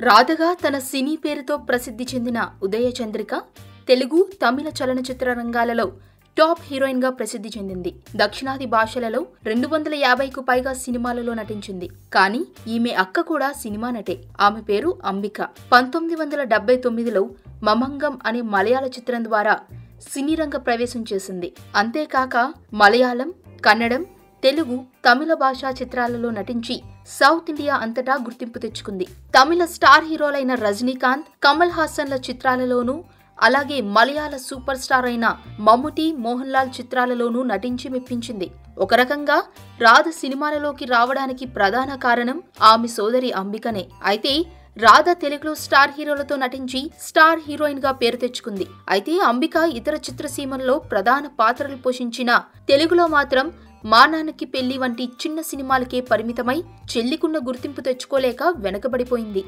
రాధగా తన సినీ పేరుతో ప్రసిద్ధి చెందిన ఉదయ చంద్రిక తెలుగు, తమిళ చలనచిత్ర రంగాలలో టాప్ హీరోయిన్ గా ప్రసిద్ధి చెందింది. దక్షిణాది భాషలలో 250కు పైగా సినిమాలలో నటించింది. కానీ ఈమె అక్క కూడా సినిమా నటే. ఆమె పేరు అంబిక. 1979లో మమంగం అనే మలయాళ చిత్రం ద్వారా సినీ రంగ ప్రవేశం చేసింది. అంతేకాక మలయాళం, కన్నడం, తెలుగు, తమిళ భాషా చిత్రాలలో నటించి సౌత్ ఇండియా అంతటా గుర్తింపు తెచ్చుకుంది. తమిళ స్టార్ హీరోలైన రజనీకాంత్, కమల్ హాసన్ల చిత్రాలలోనూ, అలాగే మలయాళ సూపర్ స్టార్ అయిన మమ్ముటి, మోహన్ లాల్ చిత్రాలలోనూ నటించి మెప్పించింది. ఒక రకంగా రాధ సినిమాలలోకి రావడానికి ప్రధాన కారణం ఆమె సోదరి అంబికనే. అయితే రాధ తెలుగులో స్టార్ హీరోలతో నటించి స్టార్ హీరోయిన్ గా పేరు తెచ్చుకుంది. అయితే అంబిక ఇతర చిత్రసీమల్లో ప్రధాన పాత్రలు పోషించిన తెలుగులో మాత్రం మా నాన్నకి పెళ్లి వంటి చిన్న సినిమాలకే పరిమితమై చెల్లికున్న గుర్తింపు తెచ్చుకోలేక వెనకబడిపోయింది.